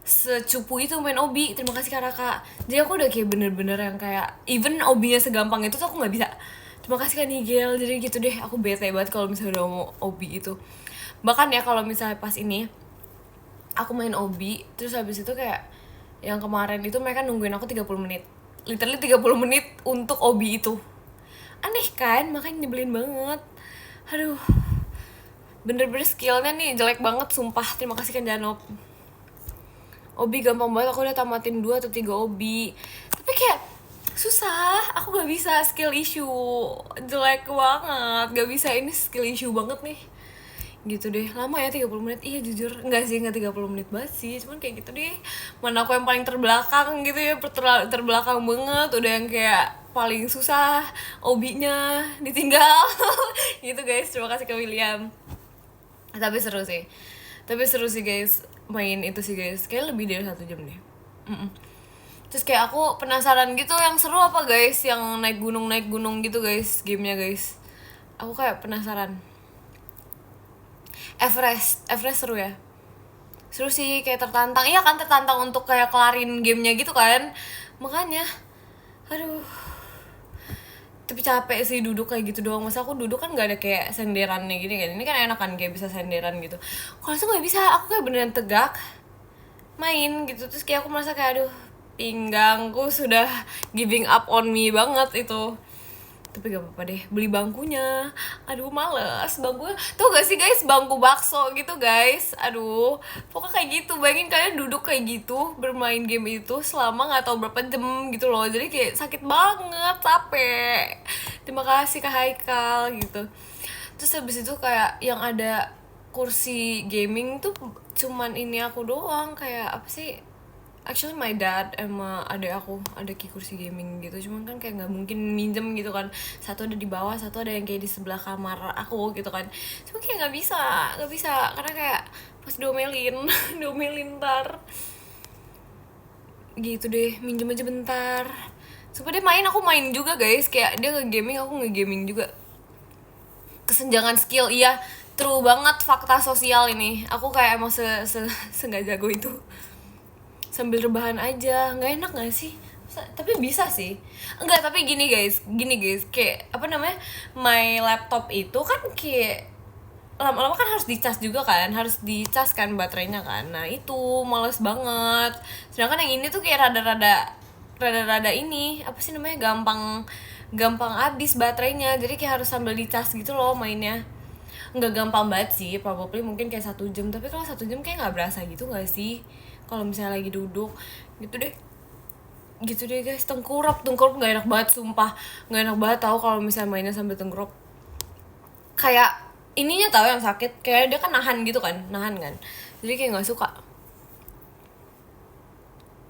secupu itu main obi. Terima kasih Kak. Jadi aku udah kayak bener-bener yang kayak even obinya segampang itu tuh aku nggak bisa. Terima kasih Kak Nigel. Jadi gitu deh, aku bete banget kalau misalnya udah mau obi itu. Bahkan ya kalau misalnya pas ini aku main obi, terus habis itu kayak yang kemarin itu mereka nungguin aku 30 menit, literally 30 menit untuk obi itu. Aneh kan, makanya nyebelin banget. Aduh, bener-bener skillnya nih jelek banget, sumpah. Terima kasih kan Janop. Obi gampang banget, aku udah tamatin 2 atau 3 obi. Tapi kayak susah, aku gak bisa, skill issue jelek banget, gak bisa, ini skill issue banget nih. Gitu deh, lama ya 30 menit, iya jujur, enggak sih, enggak 30 menit banget sih, cuman kayak gitu deh. Mana aku yang paling terbelakang gitu ya, terbelakang banget, udah yang kayak paling susah, obinya ditinggal. Gitu guys, terima kasih ke William. Tapi seru sih guys, main itu sih guys, kayak lebih dari 1 jam deh. Terus kayak aku penasaran gitu, yang seru apa guys, yang naik gunung gitu guys, gamenya guys. Aku kayak penasaran. Everest seru ya, seru sih, kayak tertantang. Iya kan, tertantang untuk kayak kelarin gamenya gitu kan, makanya aduh. Tapi capek sih duduk kayak gitu doang. Masa aku duduk kan gak ada kayak senderannya gini kan, ini kan enak kan kayak bisa senderan gitu. Kalau itu nggak bisa, aku kayak beneran tegak main gitu. Terus kayak aku merasa kayak aduh, pinggangku sudah giving up on me banget itu. Tapi gak apa-apa deh, beli bangkunya. Aduh males, bangkunya tuh gak sih guys, bangku bakso gitu guys. Aduh, pokoknya kayak gitu. Bayangin kalian duduk kayak gitu bermain game itu selama gak tahu berapa jam gitu loh. Jadi kayak sakit banget, capek. Terima kasih Kak Haikal gitu. Terus habis itu kayak yang ada kursi gaming tuh cuman ini aku doang, kayak apa sih, actually my dad sama adek aku ada kursi gaming gitu, cuman kan kayak nggak mungkin minjem gitu kan, satu ada di bawah, satu ada yang kayak di sebelah kamar aku gitu kan. Cuma kayak nggak bisa karena kayak pas diomelin ntar gitu deh. Minjem aja bentar, supaya dia main, aku main juga guys, kayak dia nge-gaming, aku nge-gaming juga. Kesenjangan skill, iya true banget, fakta sosial ini. Aku kayak emang nggak jago itu, sambil rebahan aja, nggak enak nggak sih? Tapi bisa sih, enggak, tapi gini guys, kayak apa namanya, my laptop itu kan kayak lama-lama kan harus dicas juga kan, baterainya kan. Nah itu males banget. Sedangkan yang ini tuh kayak rada-rada ini apa sih namanya, gampang habis baterainya, jadi kayak harus sambil dicas gitu loh mainnya. Nggak gampang banget sih, probably mungkin kayak 1 jam, tapi kalau 1 jam kayak nggak berasa gitu nggak sih kalau misalnya lagi duduk gitu deh guys. Tengkurap nggak enak banget, sumpah nggak enak banget tau kalau misalnya mainnya sambil tengkurap. kayak ininya tahu yang sakit, kayak dia kan nahan kan, jadi kayak nggak suka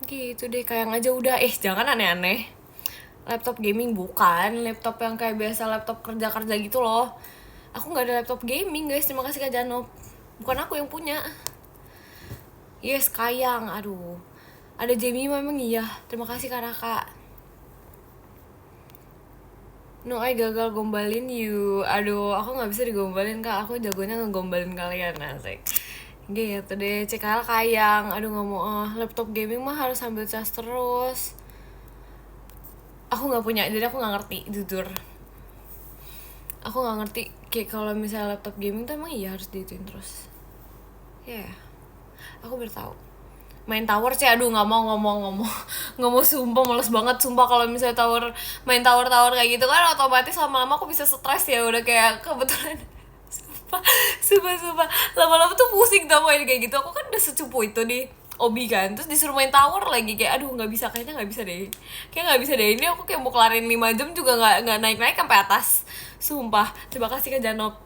gitu deh. Kayak aja udah jangan aneh-aneh. Laptop gaming bukan laptop yang kayak biasa laptop kerja gitu loh. Aku nggak ada laptop gaming guys, terima kasih Kak Janop, bukan aku yang punya. Yes Kayang, aduh ada Jamie memang iya, terima kasih Kak Raka. No, I gagal gombalin you. Aduh, aku nggak bisa digombalin Kak, aku jagonya ngegombalin kalian, asik gitu deh. CKL Kayang, aduh nggak mau. Laptop gaming mah harus sambil cas terus. Aku nggak punya, jadi aku nggak ngerti jujur. Aku nggak ngerti kayak kalau misalnya laptop gaming tuh emang iya harus diituin terus. Ya, yeah. Aku bertahu. Main tower sih, aduh nggak mau sumpah, males banget sumpah. Kalau misalnya main tower kayak gitu kan otomatis lama-lama aku bisa stres ya, udah kayak kebetulan. sumpah lama-lama tuh pusing tau main kayak gitu. Aku kan udah secupu itu di Obi kan, terus disuruh main tower lagi, kayak aduh kayaknya nggak bisa deh, ini aku kayak mau kelarin 5 jam juga nggak naik sampai atas, sumpah. Terima kasih Kak Janop.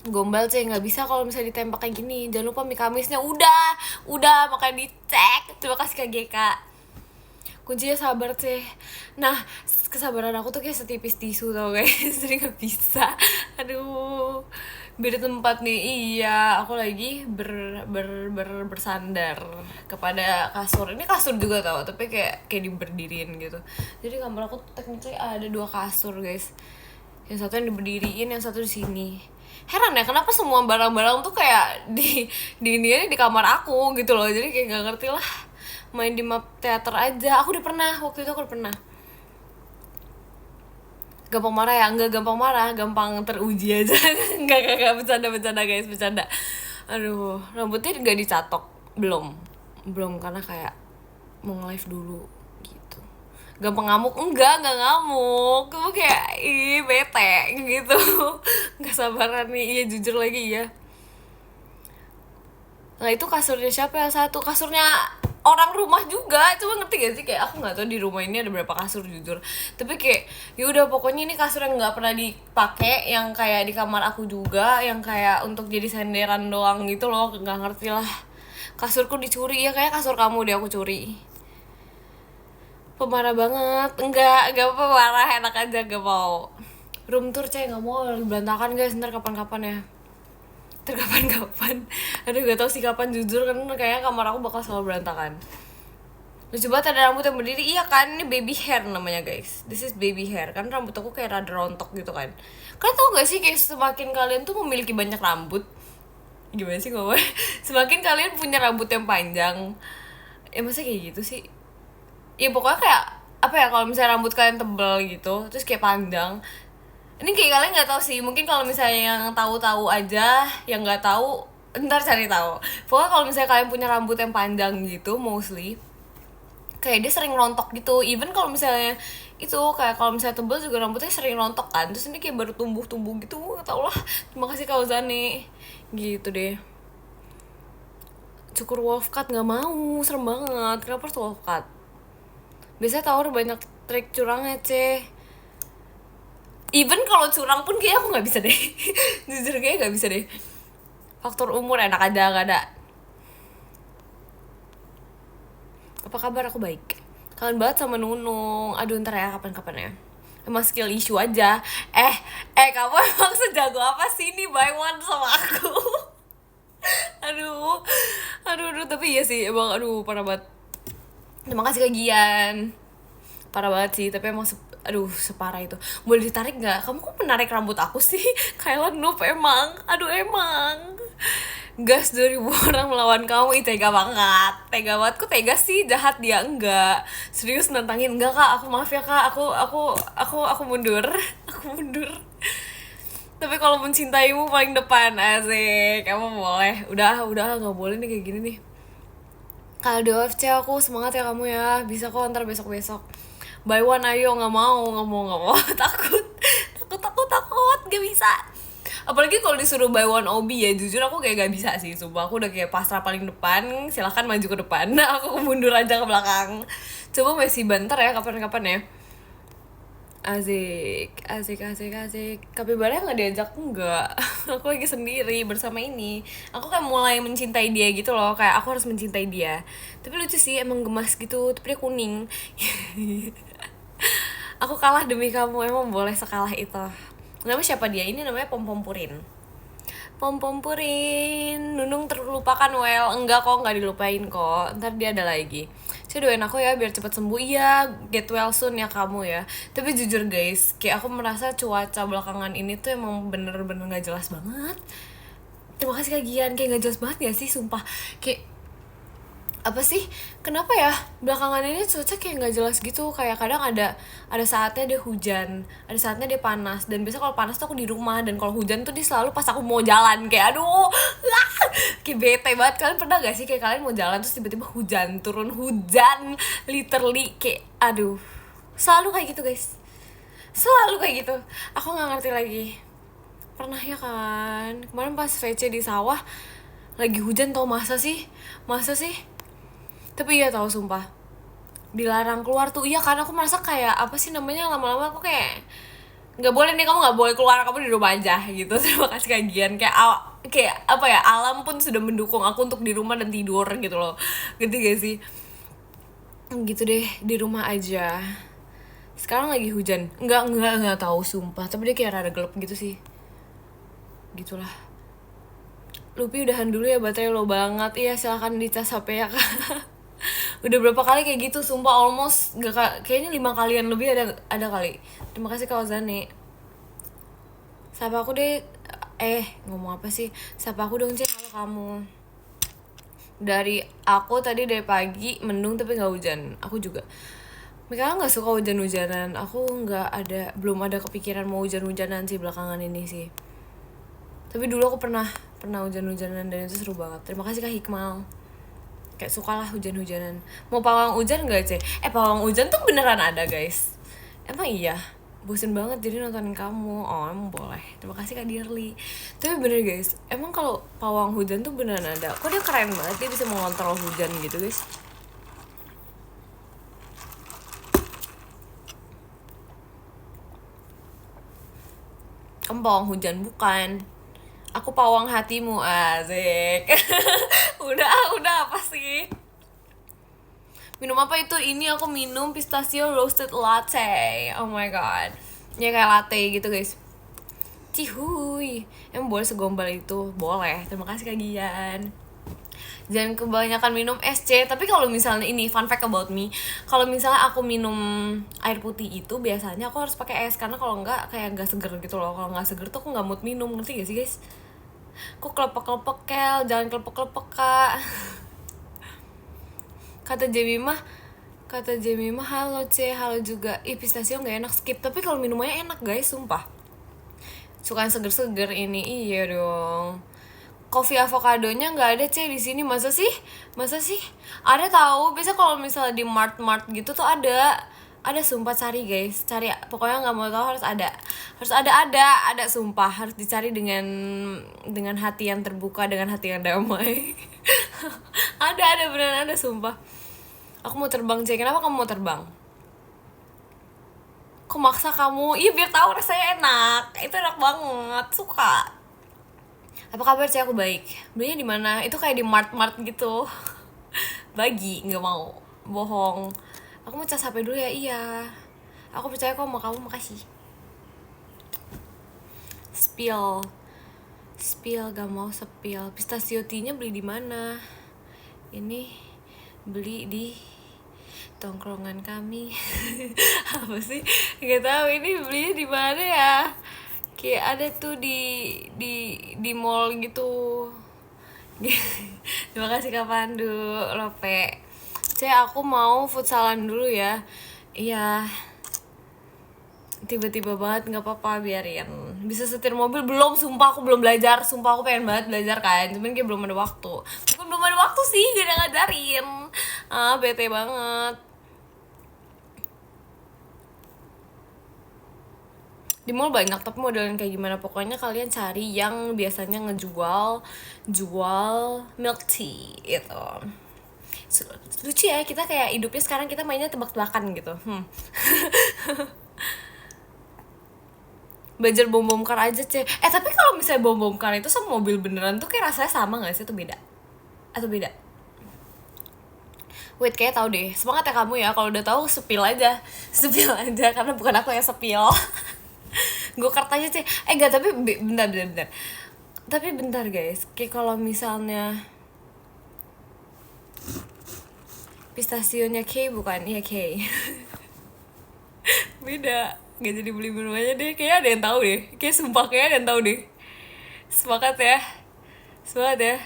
Gombal sih nggak bisa kalau misalnya ditembak kayak gini. Jangan lupa mie kamisnya udah makanya dicek. Terima kasih Kak GK. Kuncinya sabar sih. Nah, kesabaran aku tuh kayak setipis tisu tau guys. Jadi nggak bisa. Aduh, beda tempat nih. Iya, aku lagi bersandar kepada kasur. Ini kasur juga tau, tapi kayak diberdiriin gitu. Jadi kamar aku tuh tekniknya ada 2 kasur guys. Yang satu yang diberdiriin, yang satu di sini. Heran ya kenapa semua barang-barang tuh kayak di kamar aku gitu loh. Jadi kayak nggak ngerti lah. Main di map teater aja. Waktu itu aku udah pernah. Gampang marah ya? Enggak gampang marah, gampang teruji aja. Enggak bercanda guys, bercanda. Aduh, rambutnya nggak dicatok, belum karena kayak mau nge-live dulu gitu. Gampang ngamuk? Enggak ngamuk. Gue kayak bete gitu. Nggak sabaran nih, iya jujur lagi ya. Nah itu kasurnya siapa yang satu? Kasurnya orang rumah juga, cuma ngerti gak sih, kayak aku nggak tahu di rumah ini ada berapa kasur jujur, tapi kayak yaudah pokoknya ini kasur yang nggak pernah dipakai, yang kayak di kamar aku juga, yang kayak untuk jadi senderan doang gitu loh, nggak ngerti lah. Kasurku dicuri ya, kayak kasur kamu deh aku curi. Pemarah banget. Enggak apa marah, enak aja, gak mau room tour nggak mau, berantakan guys, ntar kapan-kapan ya. Aduh gak tau sih kapan jujur, kan kayaknya kamar aku bakal selalu berantakan. Lucu banget ada rambut yang berdiri. Iya kan, ini baby hair namanya guys. This is baby hair, kan rambut aku kayak rada rontok gitu kan. Kalian tau gak sih kayak semakin kalian tuh memiliki banyak rambut, gimana sih ngomong, semakin kalian punya rambut yang panjang, masa kayak gitu sih. Ya pokoknya kayak apa ya, kalau misalnya rambut kalian tebal gitu terus kayak panjang, ini kayak kalian nggak tahu sih, mungkin kalau misalnya yang tahu aja, yang nggak tahu ntar cari tahu. Pokoknya kalau misalnya kalian punya rambut yang panjang gitu, mostly kayak dia sering rontok gitu. Even kalau misalnya itu kayak kalau misalnya tebal juga rambutnya sering rontok kan, terus ini kayak baru tumbuh gitu, tau lah. Terima kasih Kak Ozani gitu deh. Cukur wolf cut nggak mau, serem banget. Kenapa harus wolf cut? Biasanya tower banyak trik curangnya even kalau curang pun kayak aku nggak bisa deh. Jujur kayak nggak bisa deh. Faktor umur, enak aja nggak ada. Apa kabar? Aku baik. Kangen banget sama Nunung. Aduh ntar ya, kapan-kapan ya. Emang skill issue aja. Kamu emang sejago apa sih nih by one sama aku? aduh tapi iya sih emang, aduh parah banget. Terima kasih Kak Gian. Parah banget sih, tapi emang separah itu. Boleh ditarik nggak? Kamu kok menarik rambut aku sih? Kayla noob emang. Aduh emang. Gas 2000 orang melawan kamu, tega banget. Kok tega sih? Jahat dia, enggak. Serius nantangin, enggak Kak? Aku maaf ya Kak. Aku mundur. Aku mundur. Tapi kalau mencintaimu paling depan, asik. Kamu boleh. Udah nggak boleh nih kayak gini nih. Kalau di OFC aku semangat ya kamu ya. Bisa kok ntar besok-besok. By one ayo, nggak mau. takut gak bisa. Apalagi kalau disuruh by one OB ya, jujur aku kayak gak bisa sih, sumpah. Aku udah kayak pasrah paling depan, silahkan maju ke depan. Nah aku mundur aja ke belakang. Coba masih banter ya kapan-kapan ya. Asik, asik, asik, asik. Kapibara nggak diajak, enggak. Aku lagi sendiri bersama ini. Aku kayak mulai mencintai dia gitu loh. Kayak aku harus mencintai dia. Tapi lucu sih, emang gemas gitu. Tapi dia kuning. Aku kalah demi kamu, emang boleh sekalah itu. Nama siapa dia? Ini namanya Pom Pom Purin. Pom Pom Purin, Nunung terlupakan well. Enggak kok, nggak dilupain kok. Ntar dia ada lagi. Saya doain aku ya biar cepat sembuh. Iya, get well soon ya kamu ya. Tapi jujur guys, kayak aku merasa cuaca belakangan ini tuh emang bener-bener gak jelas banget. Terima kasih Kak Gian, kayak gak jelas banget ya sih, sumpah. Kayak apa sih, kenapa ya belakangan ini cuaca kayak nggak jelas gitu. Kayak kadang ada saatnya dia hujan, ada saatnya dia panas. Dan biasa kalau panas tuh aku di rumah, dan kalau hujan tuh dia selalu pas aku mau jalan. Kayak aduh, kayak bete banget. Kalian pernah gak sih kayak kalian mau jalan terus tiba-tiba hujan, turun hujan literally, kayak aduh, selalu kayak gitu guys, selalu kayak gitu. Aku nggak ngerti lagi. Pernah ya kan kemarin pas VC di sawah lagi hujan, tau masa sih. Tapi iya tahu sumpah, dilarang keluar tuh. Iya kan, aku merasa kayak apa sih namanya, lama-lama aku kayak nggak boleh nih, kamu nggak boleh keluar, kamu di rumah aja gitu. Terima kasih kajian, kayak apa ya, alam pun sudah mendukung aku untuk di rumah dan tidur gitu loh. Gitu gak sih? Gitu deh, di rumah aja. Sekarang lagi hujan, nggak tahu sumpah, tapi dia kayak rada gelap gitu sih. Gitulah. Lupi udahan dulu ya, baterai lo banget. Iya silahkan dicas HP ya kak. Udah berapa kali kayak gitu sumpah, almost gak, kayaknya 5 kalian lebih ada kali. Terima kasih Kak Ozane. Sapa aku deh. Ngomong apa sih, sapa aku dong Cek. Halo kamu. Dari aku tadi dari pagi mendung tapi gak hujan. Aku juga, Mika gak suka hujan-hujanan. Aku belum ada kepikiran mau hujan-hujanan sih belakangan ini sih. Tapi dulu aku pernah hujan-hujanan dan itu seru banget. Terima kasih Kak Hikmal. Kayak suka lah hujan-hujanan. Mau pawang hujan gak Cek? Pawang hujan tuh beneran ada guys. Emang iya? Bosen banget jadi nontonin kamu. Oh emang boleh. Terima kasih Kak Dirli. Tapi bener guys, emang kalau pawang hujan tuh beneran ada. Kok dia keren banget, dia bisa mengontrol hujan gitu guys. Kamu pawang hujan bukan? Aku pawang hatimu, asik. udah apa sih? Minum apa itu? Ini aku minum pistachio roasted latte. Oh my god. Ya kayak latte gitu guys. Cihuy. Emang boleh segombal itu? Boleh. Terima kasih Kak Gian. Jangan kebanyakan minum es C. Tapi kalau misalnya ini fun fact about me, kalau misalnya aku minum air putih itu biasanya aku harus pakai es, karena kalau enggak kayak nggak seger gitu loh. Kalau nggak seger tuh aku nggak mood minum, ngerti gak sih guys? Kok kelepek-kelepek Kel, jangan kelepek-kelepek Kak. Kata Jemima halo C, halo juga. Pistachio nggak enak, skip. Tapi kalau minumannya enak guys, sumpah. Suka yang seger-seger ini, iya dong. Kopi avokadonya nggak ada C di sini, masa sih? Ada tahu, biasa kalau misalnya di mart gitu tuh ada sumpah, cari guys, cari, pokoknya nggak mau tahu, harus ada sumpah, harus dicari dengan hati yang terbuka, dengan hati yang damai. ada beneran ada sumpah. Aku mau terbang C, kenapa kamu mau terbang? Kok maksa kamu? Iya biar tahu rasanya enak, itu enak banget, suka. Apa kabar C? Aku baik. Belinya di mana? Itu kayak di mart gitu. Bagi, nggak mau bohong. Aku mau cas HP dulu ya. Iya, aku percaya kok sama kamu, makasih. Spill gak mau spill. Pistachio tea-nya beli di mana? Ini beli di tongkrongan kami. Apa sih? Gak tahu ini belinya di mana ya. Kayak ada tuh di mall gitu. Terima kasih Kak Pandu Lope. Aku mau futsalan dulu ya. Iya, tiba-tiba banget, nggak apa-apa, biarin. Bisa setir mobil belum? Sumpah aku belum belajar. Sumpah aku pengen banget belajar kan, cuman kayak belum ada waktu. Bukan belum ada waktu sih, gak ada ngajarin. Bete banget. Di mall banyak, tapi modelnya kayak gimana pokoknya kalian cari yang biasanya jual milk tea gitu. Lucu ya, kita kayak hidupnya sekarang kita mainnya tebak-tebakan gitu. Belajar bom kar aja C. Tapi kalau misalnya bom kar itu sama mobil beneran tuh kayak rasanya sama gak sih? Itu beda? Atau beda? Wait, kayak tahu deh. Semangat ya kamu ya. Kalau udah tahu spill aja. Spill aja karena bukan aku yang spill. Gue kart aja sih. Enggak, tapi bentar. Tapi bentar guys. Kayak kalau misalnya pistasionya K bukan? Iya K. Beda. Gak jadi beli minum aja deh. Kayaknya ada yang tahu deh. Kayak sumpah kayaknya ada yang tahu deh. Semangat ya. Semangat ya.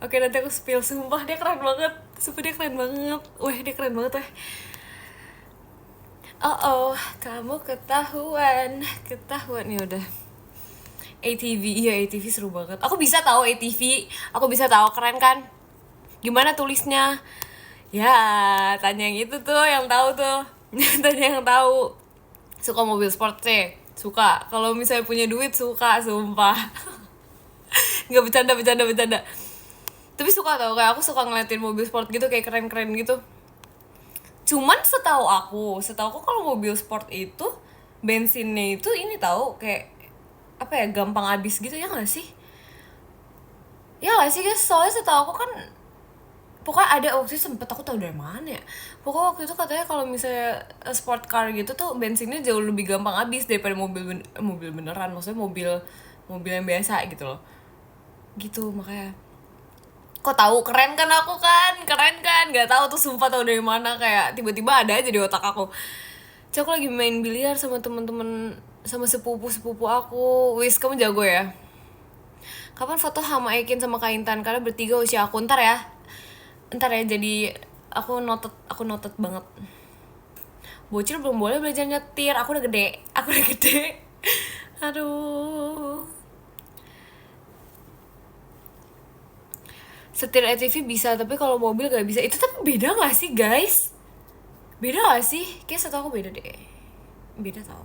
Oke, nanti aku spill. Sumpah dia keren banget. Sumpah dia keren banget. Wah, dia keren banget weh. Oh, kamu ketahuan ya udah. ATV, iya ATV seru banget. Aku bisa tahu ATV, aku bisa tahu keren kan? Gimana tulisnya? Ya, tanya yang itu tuh, yang tahu tuh. Tanya yang tahu. Suka mobil sport sih? Suka. Kalau misalnya punya duit suka, sumpah. Nggak bercanda. Tapi suka tau, kayak aku suka ngeliatin mobil sport gitu, kayak keren-keren gitu. Cuman setahu aku kalau mobil sport itu bensinnya itu ini tahu kayak apa ya, gampang habis gitu ya nggak sih? Ya nggak sih guys, soalnya setahu aku kan pokoknya ada waktu itu sempet, aku tahu dari mana ya, pokoknya waktu itu katanya kalau misalnya sport car gitu tuh bensinnya jauh lebih gampang habis daripada mobil beneran, maksudnya mobil yang biasa gitu loh, gitu. Makanya kok tahu, keren kan aku kan, nggak tahu tuh sumpah tahu dari mana, kayak tiba-tiba ada aja di otak aku. Cak, aku lagi main biliar sama temen-temen, sama sepupu aku. Wis, kamu jago ya. Kapan foto sama Ekin sama Kak Intan, karena bertiga usia aku. Ntar ya, jadi aku noted banget. Bocil belum boleh belajar nyetir, aku udah gede. Aduh. Setir ATV bisa, tapi kalau mobil gak bisa. Itu tapi beda gak sih guys? Beda gak sih? Kayaknya setahu aku beda deh. Beda tau.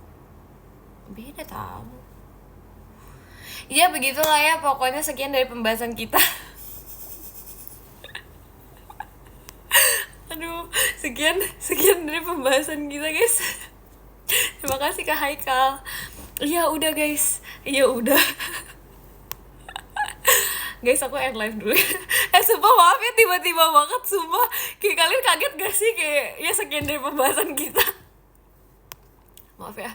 Ya begitulah ya, pokoknya sekian dari pembahasan kita. Aduh, sekian dari pembahasan kita guys. Terima kasih Kak Haikal. Iya udah guys, guys, aku end live dulu. Sumpah maaf ya, tiba-tiba banget, sumpah. Kayak kalian kaget gak sih? Kayak, ya sekian dari pembahasan kita. Maaf ya.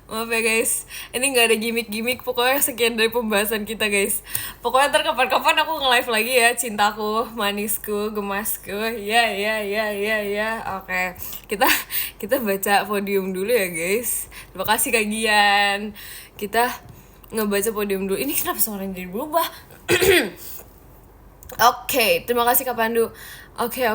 Maaf ya guys, ini gak ada gimmick-gimmick. Pokoknya sekian dari pembahasan kita guys. Pokoknya ntar kapan-kapan aku nge-live lagi ya. Cintaku, manisku, gemasku. Ya. Oke, kita baca podium dulu ya guys. Terima kasih Kak Gian. Kita ngebaca podium dulu. Ini kenapa suaranya jadi berubah? Oke, terima kasih Kak Pandu. Oke,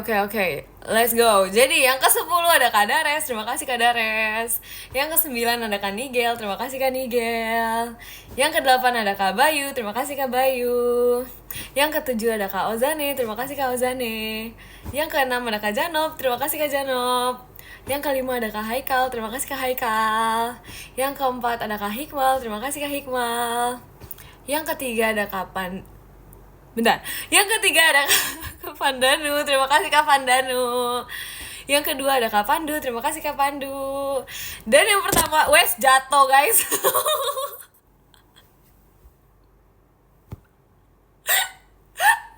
let's go. Jadi yang ke-10 ada Kak Dares, terima kasih Kak Dares. Yang ke-9 ada Kak Nigel, terima kasih Kak Nigel. Yang ke-8 ada Kak Bayu, terima kasih Kak Bayu. Yang ke-7 ada Kak Ozane, terima kasih Kak Ozane. Yang ke-6 ada Kak Janob, terima kasih Kak Janob. Yang ke-5 ada Kak Haikal, terima kasih Kak Haikal. Yang ke-4 ada Kak Hikmal, terima kasih Kak Hikmal. Yang ke-3 ada Kak Yang ke-3 ada Kak Pandanu, terima kasih Kak Pandanu. Yang kedua ada Kak Pandu, terima kasih Kak Pandu. Dan yang pertama, wes jatuh guys.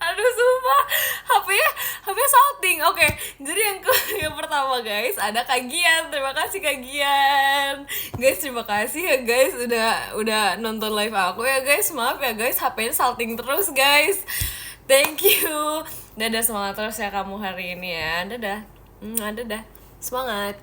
Aduh sumpah, HP salting. Oke, jadi yang pertama guys ada Kak Gian, terima kasih Kak Gian. Guys, terima kasih ya guys udah nonton live aku ya guys. Maaf ya guys, HP-nya salting terus guys. Thank you. Dadah, semangat terus ya kamu hari ini ya. Dadah. Semangat.